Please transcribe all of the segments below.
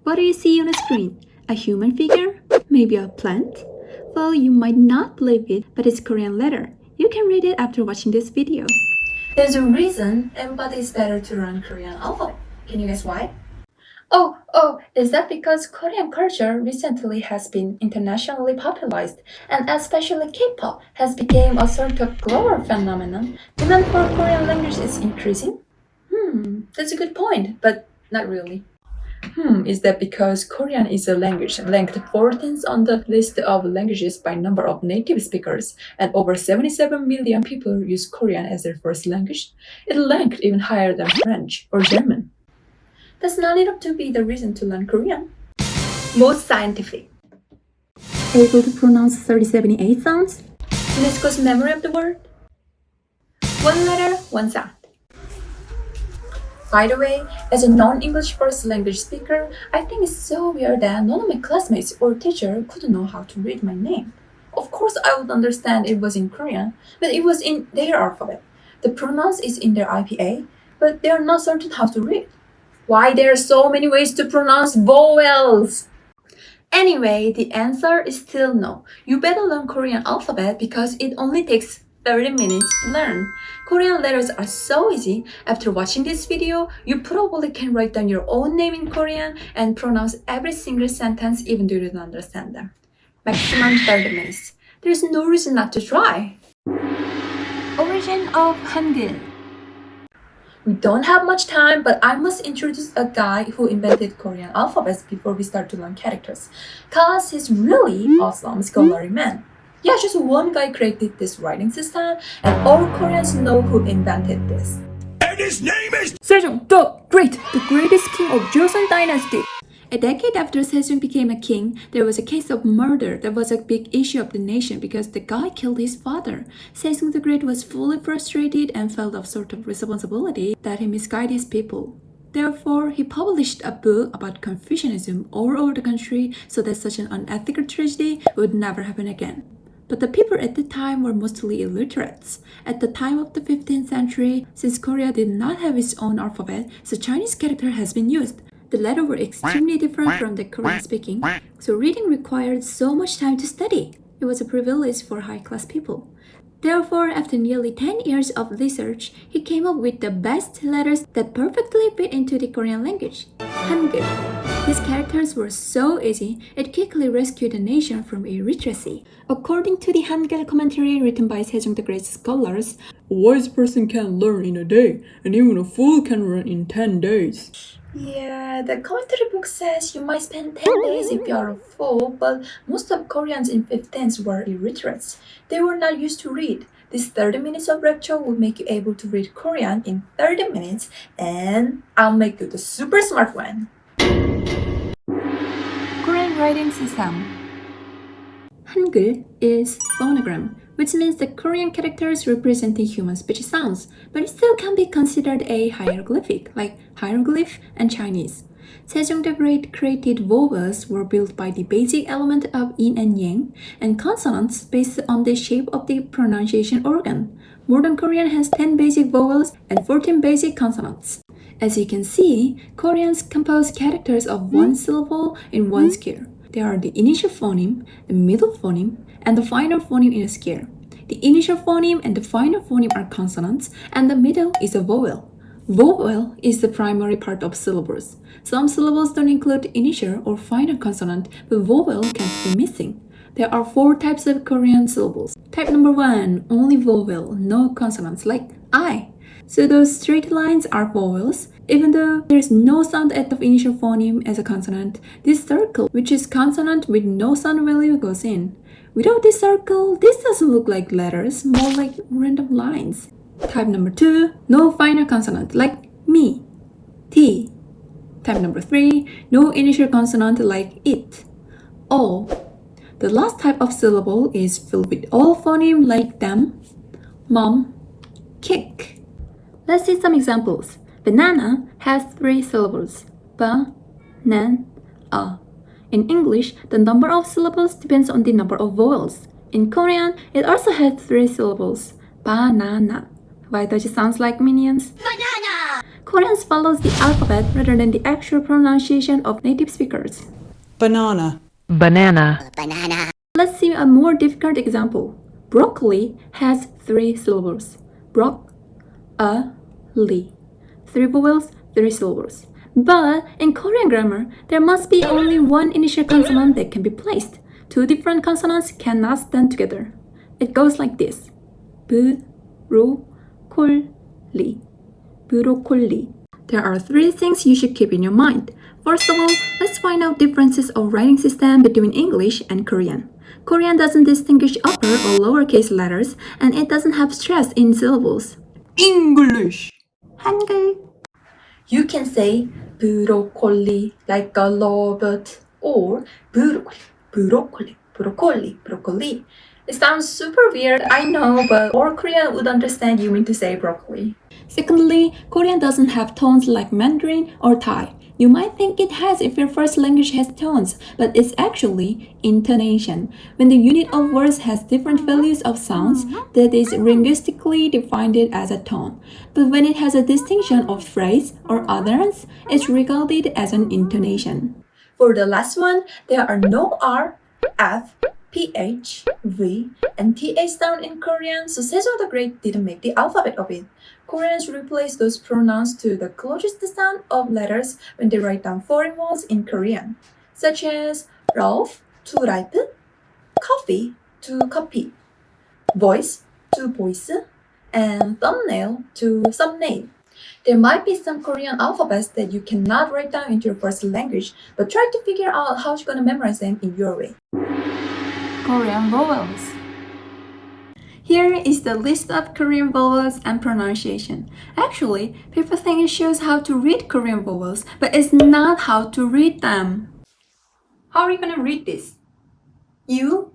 What do you see on the screen? A human figure? Maybe a plant? Well, you might not believe it, but it's Korean letter. You can read it after watching this video. There's a reason everybody is better to learn Korean alphabet. Can you guess why? Is that because Korean culture recently has been internationally popularized, and especially K-pop has become a sort of global phenomenon? Demand for Korean language is increasing? That's a good point, but not really. Is that because Korean is a language ranked 14th on the list of languages by number of native speakers, and over 77 million people use Korean as their first language? It ranked even higher than French or German. That's not enough to be the reason to learn Korean. Most scientific. Able to pronounce 3078 sounds? UNESCO's memory of the word? One letter, one sound. By the way, as a non-English first language speaker, I think it's so weird that none of my classmates or teacher could know how to read my name. Of course, I would understand it was in Korean, but it was in their alphabet. The pronounce is in their IPA, but they are not certain how to read. Why there are so many ways to pronounce vowels? Anyway, the answer is still no. You better learn Korean alphabet because it only takes 30 minutes to learn. Korean letters are so easy. After watching this video, you probably can write down your own name in Korean and pronounce every single sentence even though you don't understand them. Maximum 30 minutes. There's no reason not to try. Origin of Hangul. We don't have much time, but I must introduce a guy who invented Korean alphabets before we start to learn characters. Cause he's really awesome scholarly man. Yeah, just one guy created this writing system, and all Koreans know who invented this. And his name is Sejong the Great, the greatest king of Joseon dynasty. A decade after Sejong became a king, there was a case of murder that was a big issue of the nation because the guy killed his father. Sejong the Great was fully frustrated and felt a sort of responsibility that he misguided his people. Therefore, he published a book about Confucianism all over the country so that such an unethical tragedy would never happen again. But the people at the time were mostly illiterates. At the time of the 15th century, since Korea did not have its own alphabet, so Chinese character has been used. The letters were extremely different from the Korean speaking, so reading required so much time to study. It was a privilege for high-class people. Therefore, after nearly 10 years of research, he came up with the best letters that perfectly fit into the Korean language, Hangul. These characters were so easy, it quickly rescued the nation from illiteracy. According to the Hangul commentary written by Sejong the Great scholars, a wise person can learn in a day, and even a fool can learn in 10 days. Yeah, the commentary book says you might spend 10 days if you're a fool, but most of Koreans in 15th were illiterates. They were not used to read. This 30 minutes of lecture will make you able to read Korean in 30 minutes, and I'll make you the super smart one. Korean writing system. Hangul is phonogram, which means the Korean characters representing human speech sounds, but it still can be considered a hieroglyphic, like hieroglyph and Chinese. Sejong the Great created vowels were built by the basic element of yin and yang, and consonants based on the shape of the pronunciation organ. Modern Korean has 10 basic vowels and 14 basic consonants. As you can see, Koreans compose characters of one syllable in one scale. There are the initial phoneme, the middle phoneme, and the final phoneme in a scale. The initial phoneme and the final phoneme are consonants, and the middle is a vowel. Vowel is the primary part of syllables. Some syllables don't include initial or final consonant, but vowel can't be missing. There are 4 types of Korean syllables. Type number 1, only vowel, no consonants, like I. So those straight lines are vowels. Even though there's no sound at the initial phoneme as a consonant, this circle, which is consonant with no sound value, goes in. Without this circle, this doesn't look like letters, more like random lines. Type number 2, no final consonant, like me, T. Type number 3, no initial consonant like it, O. The last type of syllable is filled with all phoneme like them, mom, kick. Let's see some examples. Banana has 3 syllables, ba, nan, a. In English, the number of syllables depends on the number of vowels. In Korean, it also has 3 syllables, banana. Why does it sound like minions? Banana! Koreans follows the alphabet rather than the actual pronunciation of native speakers. banana, banana, Let's see a more difficult example. Broccoli has 3 syllables. Brock-a-ly. 3 vowels, 3 syllables. But in Korean grammar, there must be only one initial consonant that can be placed. 2 different consonants cannot stand together. It goes like this. Broccoli. Broccoli. There are 3 things you should keep in your mind. First of all, let's find out differences of writing system between English and Korean. Korean doesn't distinguish upper or lowercase letters, and it doesn't have stress in syllables. English. 한글. You can say broccoli like a robot or broccoli. It sounds super weird, I know, but all Korean would understand you mean to say broccoli. Secondly, Korean doesn't have tones like Mandarin or Thai. You might think it has if your first language has tones, but it's actually intonation. When the unit of words has different values of sounds, that is linguistically defined as a tone. But when it has a distinction of phrase or utterance, it's regarded as an intonation. For the last one, there are no R, F, PH, V, and TH sound in Korean, so Sejong the Great didn't make the alphabet of it. Koreans replace those pronouns to the closest sound of letters when they write down foreign words in Korean, such as Ralph to write, coffee to copy, voice to voice, and thumbnail to thumbnail. There might be some Korean alphabets that you cannot write down into your first language, but try to figure out how you're going to memorize them in your way. Korean vowels. Here is the list of Korean vowels and pronunciation. Actually, people think it shows how to read Korean vowels, but it's not how to read them. How are you gonna read this? You?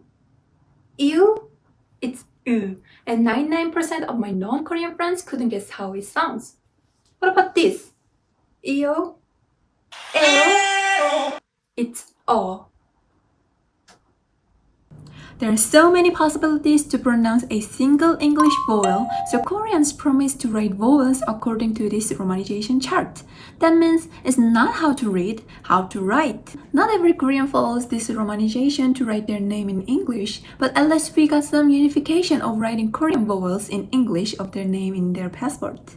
It's U, and 99% of my non-Korean friends couldn't guess how it sounds. What about this? Eo? It's O. There are so many possibilities to pronounce a single English vowel, so Koreans promise to write vowels according to this romanization chart. That means it's not how to read, how to write. Not every Korean follows this romanization to write their name in English, but at least we got some unification of writing Korean vowels in English of their name in their passport.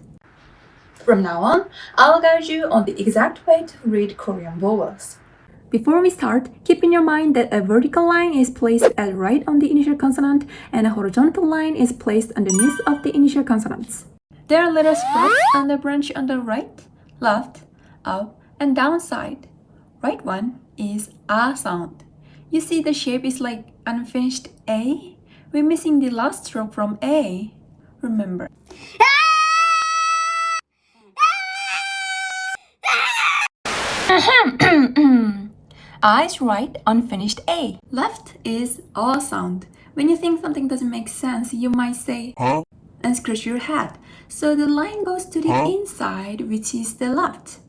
From now on, I'll guide you on the exact way to read Korean vowels. Before we start, keep in your mind that a vertical line is placed at right on the initial consonant and a horizontal line is placed underneath of the initial consonants. There are little sprouts on the branch on the right, left, up, and down side. Right one is A sound. You see the shape is like unfinished A? We're missing the last stroke from A. Remember. A is right, unfinished A. Left is A sound. When you think something doesn't make sense, you might say and scratch your head. So the line goes to the inside, which is the left.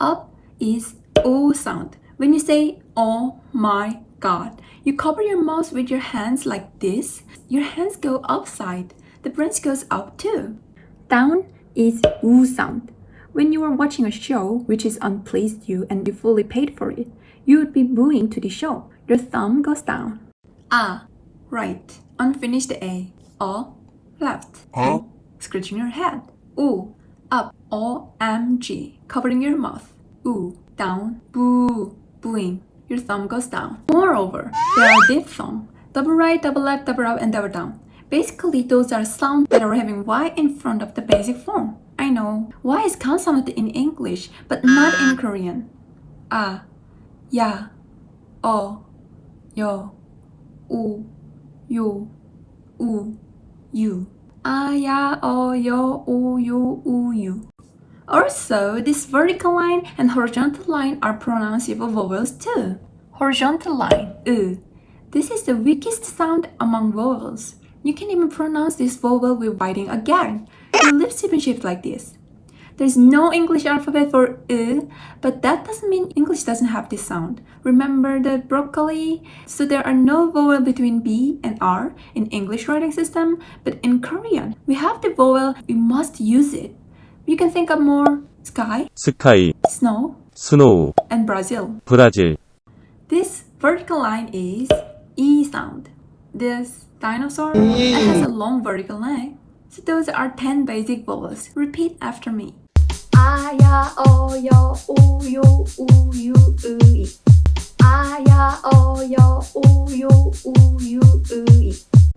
Up is O sound. When you say, oh my god, you cover your mouth with your hands like this. Your hands go upside. The branch goes up too. Down is U sound. When you are watching a show which is unpleased you and you fully paid for it, you would be booing to the show. Your thumb goes down. A, right, unfinished A. O, left. O, scratching your head. U, up. OMG, covering your mouth. U, down. Boo, booing. Your thumb goes down. Moreover, there are diphthong. Double right, double left, double up, and double down. Basically, those are sounds that are having Y in front of the basic form. I know, Y is consonant in English, but not in Korean. A, ya, o, yo, u, yo, u, you. A, ya, o, yo, u, yo, u, you. Also, this vertical line and horizontal line are pronounceable vowels too. Horizontal line, U. This is the weakest sound among vowels. You can even pronounce this vowel with biting again. Your lips even shape like this. There's no English alphabet for U, but that doesn't mean English doesn't have this sound. Remember the broccoli? So there are no vowel between B and R in English writing system, but in Korean, we have the vowel, we must use it. You can think of more sky, 스카이, snow, 스노우, and Brazil. 브라질. This vertical line is E sound. This dinosaur it has a long vertical neck. So those are 10 basic vowels. Repeat after me. A, ya, o, yo, u, yo, u, yu, u, i. A, ya, o, yo, u, yo, u, yu, u, i.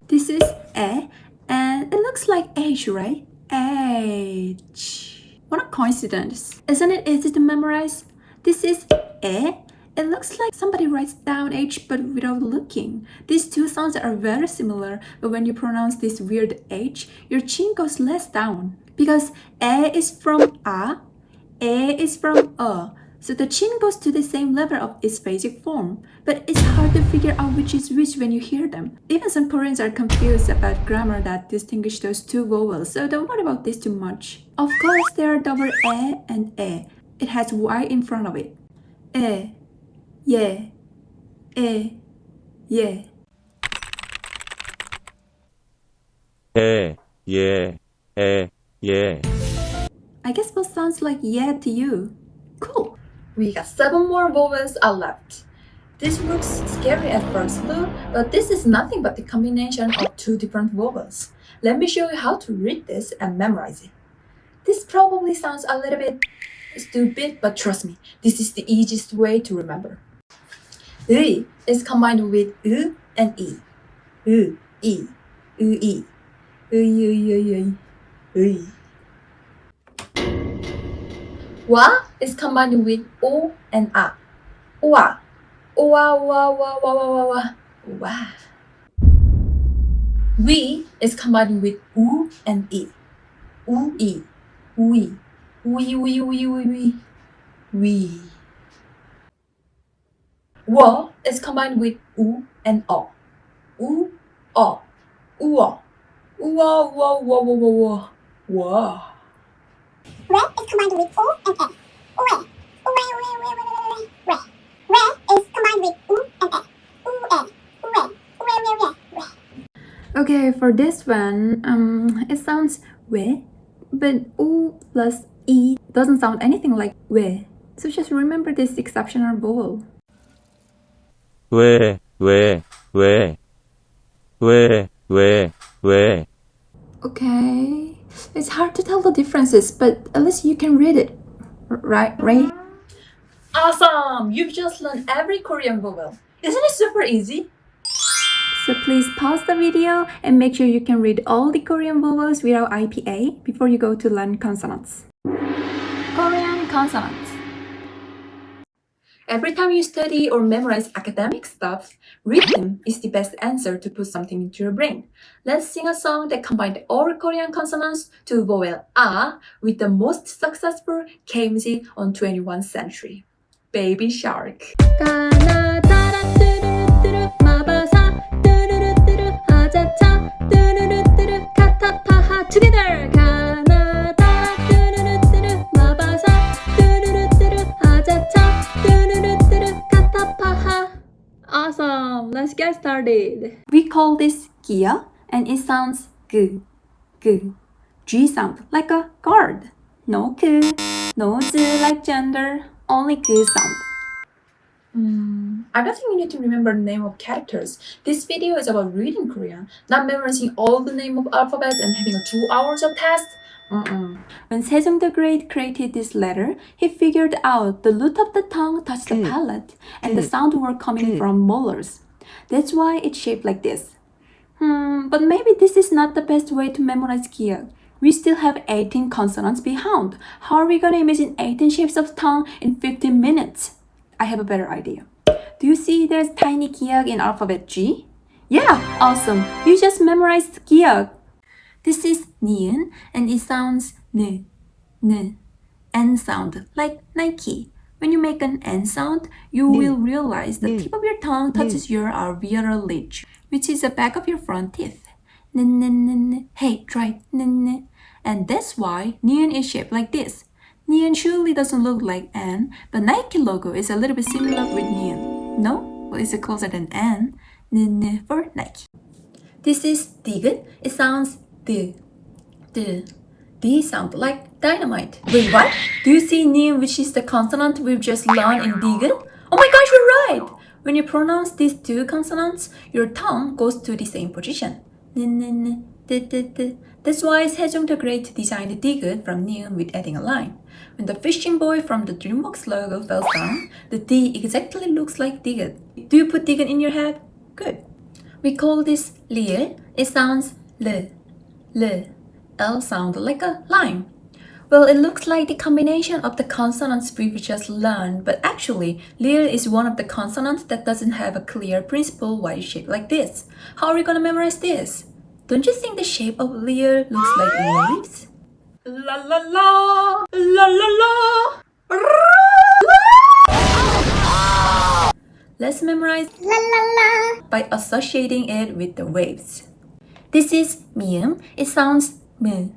This is E, and it looks like H, right? H. What a coincidence. Isn't it easy to memorize? This is E. It looks like somebody writes down H but without looking. These two sounds are very similar, but when you pronounce this weird H, your chin goes less down. Because E is from A, E is from so the chin goes to the same level of its basic form. But it's hard to figure out which is which when you hear them. Even some Koreans are confused about grammar that distinguish those two vowels, so don't worry about this too much. Of course, there are double E and E. It has Y in front of it. E. Yeah, yeah. 예, 예, 예. I guess both sounds like yeah to you. Cool. We got 7 more vowels are left. This looks scary at first look, but this is nothing but the combination of 2 different vowels. Let me show you how to read this and memorize it. This probably sounds a little bit stupid, but trust me, this is the easiest way to remember. 의 is combined with ư and 이. 의, 이, 의, 의. 와 is combined with o and a. 오아, 오아. We is combined with 우 and 이. 우이, 우이. 워 is combined with 우 and 어. 우어. 우와. Re is combined with O and E. Ue. Re is combined with U and E. Ue. Okay, for this one, it sounds we, but u plus e doesn't sound anything like we. So just remember this exceptional vowel. 왜. Okay, it's hard to tell the differences, but at least you can read it, right, Ray? Awesome! You've just learned every Korean vowel. Isn't it super easy? So please pause the video and make sure you can read all the Korean vowels without IPA before you go to learn consonants. Korean consonants. Every time you study or memorize academic stuff, rhythm is the best answer to put something into your brain. Let's sing a song that combined all Korean consonants to vowel A with the most successful K music on 21st century. Baby Shark. Together. Awesome. Let's get started. We call this Gia, and it sounds g. G sound like a guard. No k, no z like gender, only g sound. I don't think you need to remember the name of characters. This video is about reading Korean, not memorizing all the name of alphabets and having 2 hours of test. When Sejong the Great created this letter, he figured out the root of the tongue touched the palate, and the sound were coming from molars. That's why it's shaped like this. But maybe this is not the best way to memorize Gia. We still have 18 consonants behind. How are we gonna imagine 18 shapes of tongue in 15 minutes? I have a better idea. Do you see there's tiny Giag in alphabet G? Yeah, awesome. You just memorized Giag. This is ni은, and it sounds n. N sound, like Nike. When you make an N sound, you will realize the tip of your tongue touches your alveolar ridge, which is the back of your front teeth. N. Hey, try n. And that's why ni은 is shaped like this. Ni은 surely doesn't look like N, but Nike logo is a little bit similar with ni은. No? Well, it's closer than N. N for Nike. This is 디귿. It sounds D. D sound like Dynamite. Wait, what? Do you see 님, which is the consonant we've just learned in Digit? Oh my gosh, you're right! When you pronounce these two consonants, your tongue goes to the same position. That's why Sejong the Great designed Digit from 님 with adding a line. When the fishing boy from the DreamWorks logo fell down, the D exactly looks like Digit. Do you put Digit in your head? Good. We call this 리을. It sounds L. L sound like a lime. Well, it looks like the combination of the consonants we've just learned, but actually, 리을 is one of the consonants that doesn't have a clear principal Y shape like this. How are we gonna memorize this? Don't you think the shape of 리을 looks like waves? La la la, la la la. Let's memorize La la la. by associating it with the waves. This is 미음. It sounds M.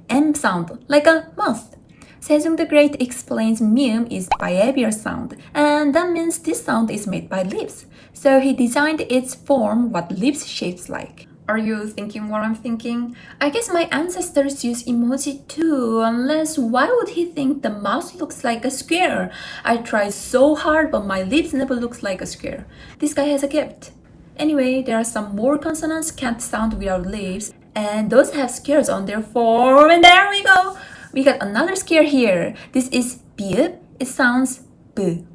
M sound like a moth. Sejong the Great explains mium is bilabial sound, and that means this sound is made by lips. So he designed its form what lips shapes like. Are you thinking what I'm thinking? I guess my ancestors used emoji too, unless why would he think the mouth looks like a square? I tried so hard, but my lips never looks like a square. This guy has a gift. Anyway, there are some more consonants can't sound without lips, and those have squares on their form, and there we go! We got another square here. This is 비읍. It sounds B.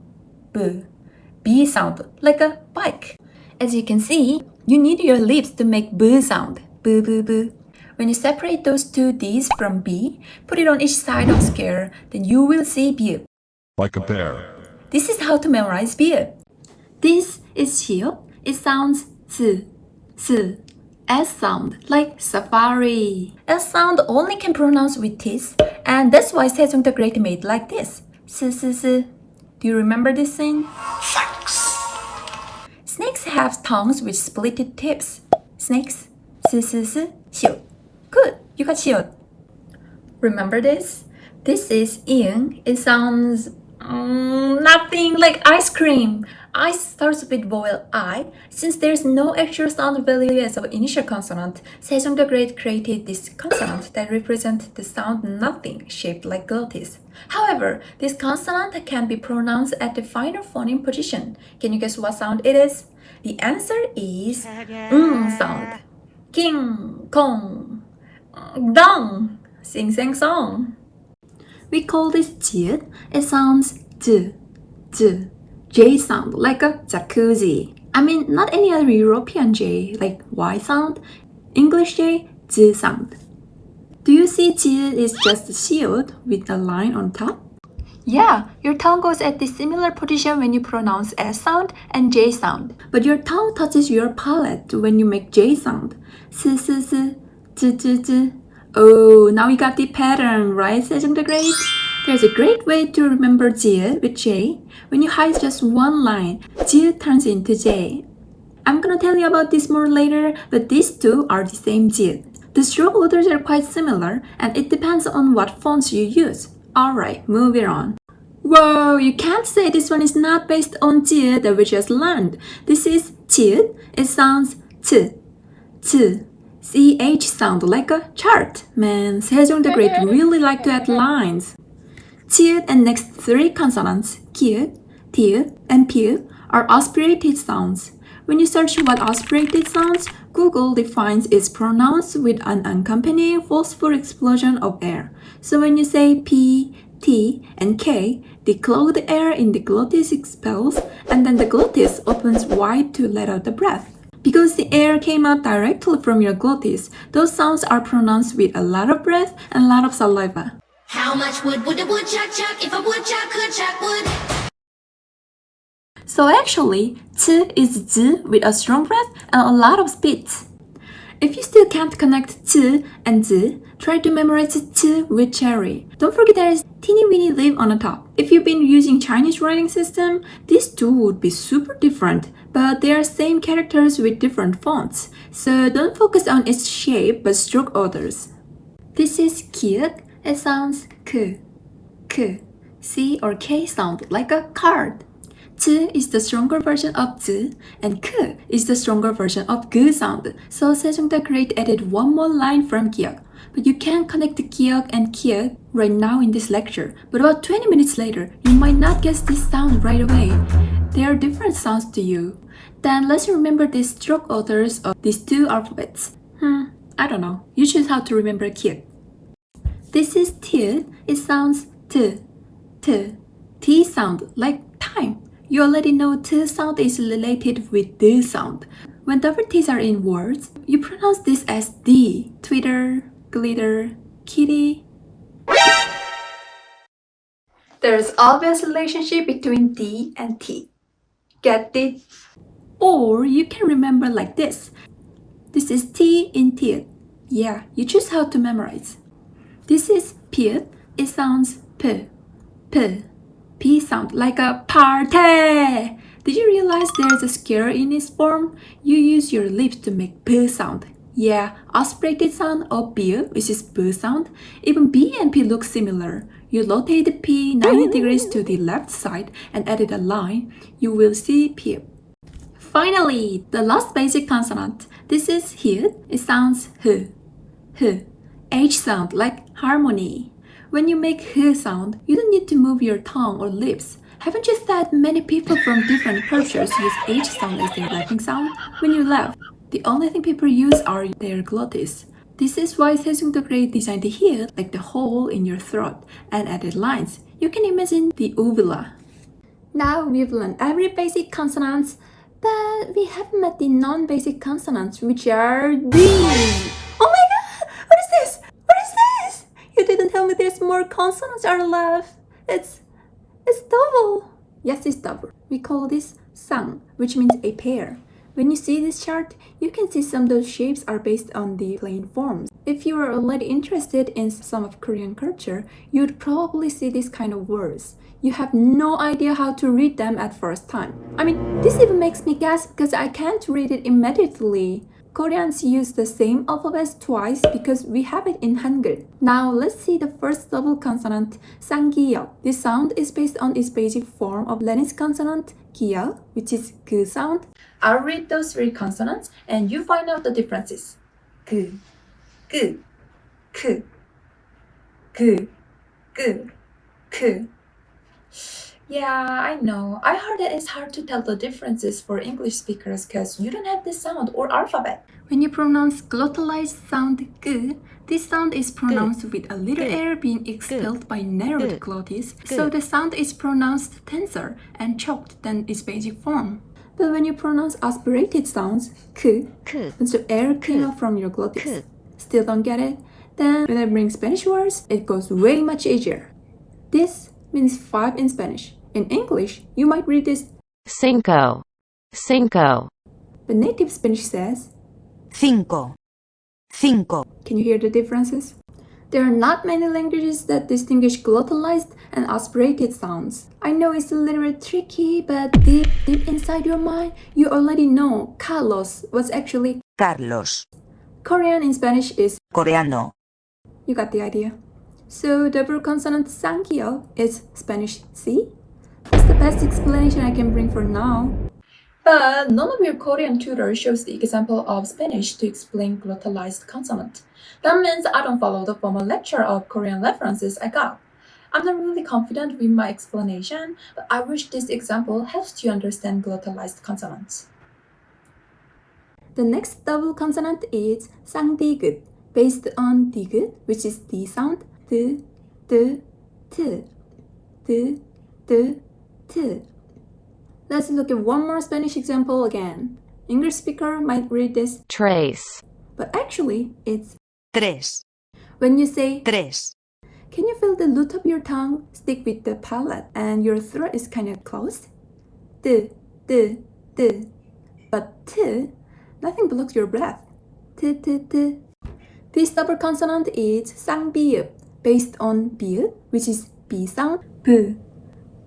B sound, like a bike. As you can see, you need your lips to make B sound. B. When you separate those two D's from B, put it on each side of square, then you will see 비읍. Like a bear. This is how to memorize 비읍. This is 시옷. It sounds S sound, like safari. S sound only can pronounce with teeth, and that's why Sejong the Great made like this. S. Do you remember this scene? Snakes have tongues with splitted tips. Snakes. 시옷. Good, you got 시옷. Remember this? This is 이응. It sounds nothing like ice cream. I starts with vowel I. Since there's no actual sound value as an initial consonant, Sejong the Great created this consonant that represents the sound nothing, shaped like glottis. However, this consonant can be pronounced at the final phoneme position. Can you guess what sound it is? The answer is sound. King, kong, dong, sing sang song. We call this 지읒. It sounds j. J sound, like a jacuzzi. I mean, not any other European J, like Y sound. English J, Z sound. Do you see 지 is just 시옷 with a line on top? Yeah, your tongue goes at the similar position when you pronounce S sound and J sound. But your tongue touches your palate when you make J sound. S, z. Oh, now we got the pattern, right, Sejong the Great? There's a great way to remember 지읒 with J. When you hide just one line, 지읒 turns into J. I'm gonna tell you about this more later, but these two are the same 지읒. The stroke orders are quite similar, and it depends on what fonts you use. Alright, moving on. Whoa, you can't say this one is not based on 지읒 that we just learned. This is 지읒. It sounds ch. CH sound like a chart. Man, Sejong the Great really like to add lines. 지읒 and next three consonants, 기읒, 디읒, and 피읒, are aspirated sounds. When you search what aspirated sounds, Google defines it's pronounced with an accompanying forceful explosion of air. So when you say P, T, and K, the clogged air in the glottis expels, and then the glottis opens wide to let out the breath. Because the air came out directly from your glottis, those sounds are pronounced with a lot of breath and a lot of saliva. How much wood would a woodchuck chuck if a woodchuck could chuck wood? So actually, ch is z with a strong breath and a lot of spit. If you still can't connect ch and z, try to memorize ch with cherry. Don't forget there is teeny weeny leaf on the top. If you've been using Chinese writing system, these two would be super different, but they are same characters with different fonts. So don't focus on its shape but stroke orders. This is 기읒. It sounds k. C or K sound like a card. 즈 is the stronger version of 즈, and 크 is the stronger version of 그 sound. So Sejong Great added one more line from 기역. But you can't connect the 기역 and 기역 right now in this lecture. But about 20 minutes later, you might not guess this sound right away. They are different sounds to you. Then let's remember the stroke orders of these two alphabets. I don't know. You choose how to remember 기역. This is T. It sounds T. T. T sound like time. You already know T sound is related with D sound. When double T's are in words, you pronounce this as D. Twitter, glitter, kitty. There's obvious relationship between D and T. Get it? Or you can remember like this. This is T in T. Yeah, you choose how to memorize. This is P. It sounds P. P. P sound like a party. Did you realize there's a scare in its form? You use your lips to make P sound. Yeah, aspirated sound of B, which is B sound. Even B and P look similar. You rotate the P 90 degrees to the left side and add a line. You will see P. Finally, the last basic consonant. This is H. It sounds H. H. H sound like harmony. When you make H sound, you don't need to move your tongue or lips. Haven't you thought many people from different cultures use H sound as their laughing sound? When you laugh, the only thing people use are their glottis. This is why Sejong the Great designed the H like the hole in your throat and added lines. You can imagine the uvula. Now we've learned every basic consonants, but we haven't met the non-basic consonants, which are these. Oh my god! What is this? What is this? You didn't tell me there's more consonants are left. It's double. Yes, it's double. We call this sang, which means a pair. When you see this chart, you can see some of those shapes are based on the plain forms. If you are already interested in some of Korean culture, you'd probably see this kind of words. You have no idea how to read them at first time. I mean, this even makes me gasp because I can't read it immediately. Koreans use the same alphabet twice because we have it in Hangul. Now let's see the first double consonant, 쌍기역. This sound is based on its basic form of Lenin's consonant, 기역, which is 그 sound. I'll read those three consonants and you find out the differences. 그, 그, 크, 그, 그, 크. Yeah, I know. I heard that it's hard to tell the differences for English speakers because you don't have this sound or alphabet. When you pronounce glottalized sound 그, this sound is pronounced with a little air being expelled by narrowed glottis, so the sound is pronounced tenser and choked than its basic form. But when you pronounce aspirated sounds, 그, bunch of air came out from your glottis. Still don't get it? Then when I bring Spanish words, it goes way much easier. This means 5 in Spanish. In English, you might read this cinco, cinco, but native Spanish says cinco, cinco. Can you hear the differences? There are not many languages that distinguish glottalized and aspirated sounds. I know it's a little bit tricky, but deep inside your mind, you already know Carlos was actually Carlos. Korean in Spanish is Coreano. You got the idea. So double consonant 쌍기역 is Spanish C. That's the best explanation I can bring for now. But none of your Korean tutors shows the example of Spanish to explain glottalized consonant. That means I don't follow the formal lecture of Korean references I got. I'm not really confident with my explanation, but I wish this example helps you understand glottalized consonants. The next double consonant is 쌍디귿, based on 디귿, which is D sound, D, D, T, D, D, T. Let's look at one more Spanish example again. English speaker might read this, trace, but actually it's Tres, when you say tres. can you feel the root of your tongue stick with the palate and your throat is kind of closed? D, D, D. But T, nothing blocks your breath. T, T, T. This double consonant is 쌍비읍, based on 비읍, which is B sound, B,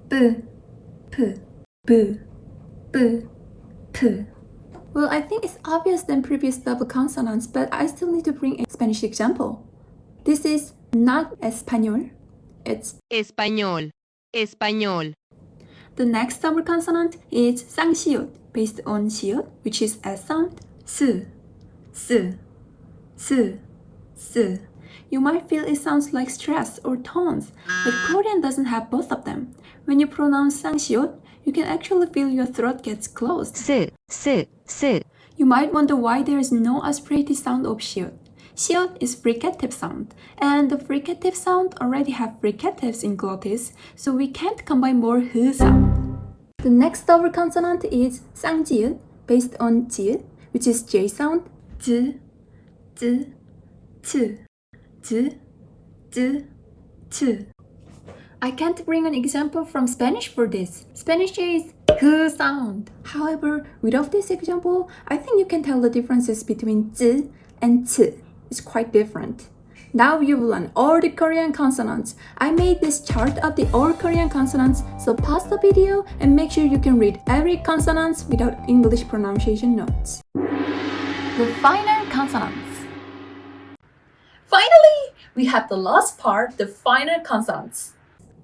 B, P, B, B, P. Well, I think it's obvious than previous double consonants, but I still need to bring a Spanish example. This is not español, it's español, español. The next double consonant is 쌍시옷, based on 시옷, which is S sound, s, s, s, s. You might feel it sounds like stress or tones, but Korean doesn't have both of them. When you pronounce 쌍시옷, you can actually feel your throat gets closed. s. You might wonder why there is no aspirated sound of 시옷. 시옷 is fricative sound, and the fricative sound already have fricatives in glottis, so we can't combine more h sound. The next double consonant is 쌍지읒, based on 지읒, which is J sound, 즈, 즈, 츠, 즈, 즈, 츠. I can't bring an example from Spanish for this. Spanish is h sound. However, without this example, I think you can tell the differences between 즈 and 츠. It's quite different. Now you've learned all the Korean consonants. I made this chart of the all Korean consonants, so pause the video and make sure you can read every consonant without English pronunciation notes. The final consonants. Finally, we have the last part, the final consonants.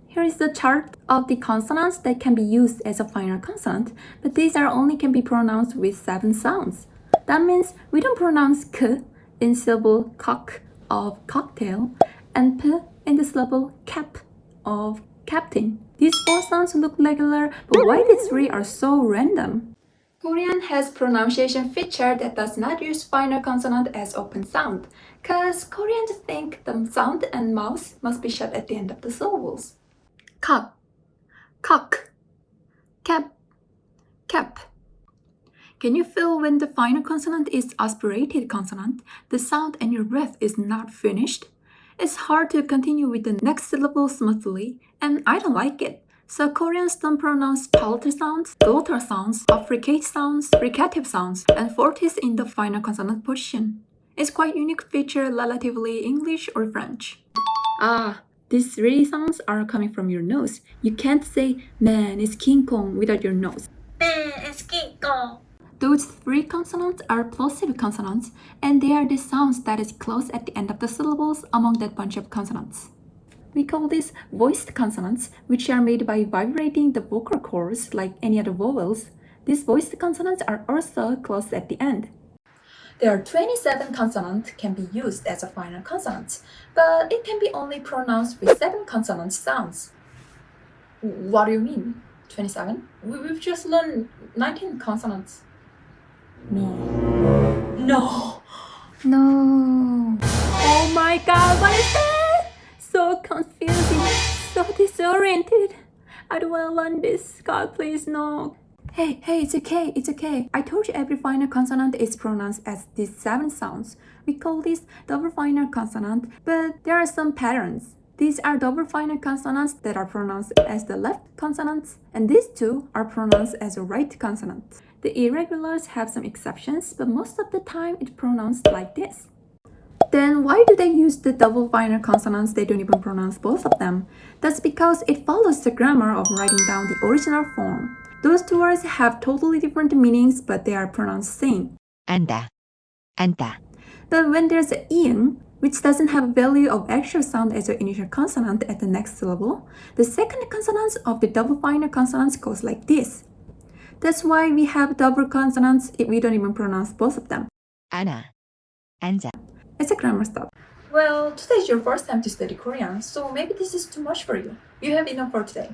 Here is the chart of the consonants that can be used as a final consonant, but these are only can be pronounced with 7 sounds. That means we don't pronounce k in syllable cock of cocktail and p in the syllable cap of captain. These 4 sounds look regular, but why these 3 are so random? Korean has pronunciation feature that does not use final consonant as open sound, cause Koreans think the sound and mouth must be shut at the end of the syllables. Cock, cock, cap, cap. Can you feel when the final consonant is aspirated consonant, the sound and your breath is not finished? It's hard to continue with the next syllable smoothly, and I don't like it. So Koreans don't pronounce palatal sounds, glottal sounds, affricate sounds, fricative sounds, and fortis in the final consonant position. It's quite unique feature relatively English or French. These 3 sounds are coming from your nose. You can't say man is King Kong without your nose. Man is King Kong. Those 3 consonants are plosive consonants, and they are the sounds that is close at the end of the syllables among that bunch of consonants. We call these voiced consonants, which are made by vibrating the vocal cords like any other vowels. These voiced consonants are also close at the end. There are 27 consonants can be used as a final consonant, but it can be only pronounced with 7 consonant sounds. What do you mean? 27? We've just learned 19 consonants. No. Oh my god, what is that? So confusing, so disoriented. I don't want to learn this. God, please, no. Hey, it's okay. I told you every final consonant is pronounced as these 7 sounds. We call this double final consonant, but there are some patterns. These are double final consonants that are pronounced as the left consonants, and these 2 are pronounced as a right consonant. The irregulars have some exceptions, but most of the time it's pronounced like this. Then why do they use the double final consonants? They don't even pronounce both of them. That's because it follows the grammar of writing down the original form. Those 2 words have totally different meanings, but they are pronounced same. 앉다, 앉다. But when there's an iung, which doesn't have a value of actual sound as an initial consonant at the next syllable, the second consonant of the double final consonants goes like this. That's why we have double consonants if we don't even pronounce both of them. 앉아, 앉아. It's a grammar stuff. Well, today is your first time to study Korean, so maybe this is too much for you. You have enough for today.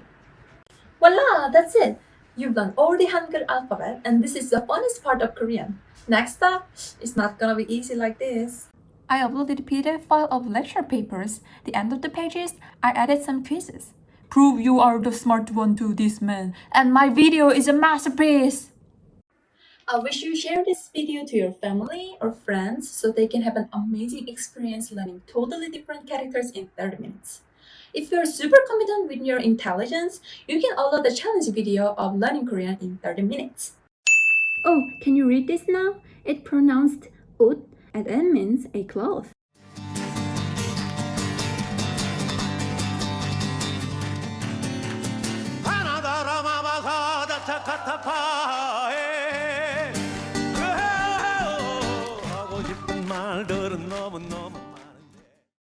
Voila, that's it. You've learned all the Hangul alphabet, and this is the funnest part of Korean. Next up, it's not gonna be easy like this. I uploaded a PDF file of lecture papers. The end of the pages, I added some quizzes. Prove you are the smart one to this man. And my video is a masterpiece! I wish you share this video to your family or friends so they can have an amazing experience learning totally different characters in 30 minutes. If you're super confident with your intelligence, you can upload the challenge video of learning Korean in 30 minutes. Oh, can you read this now? It's pronounced 옷, and it means a cloth. 하나 더 남아봐서 다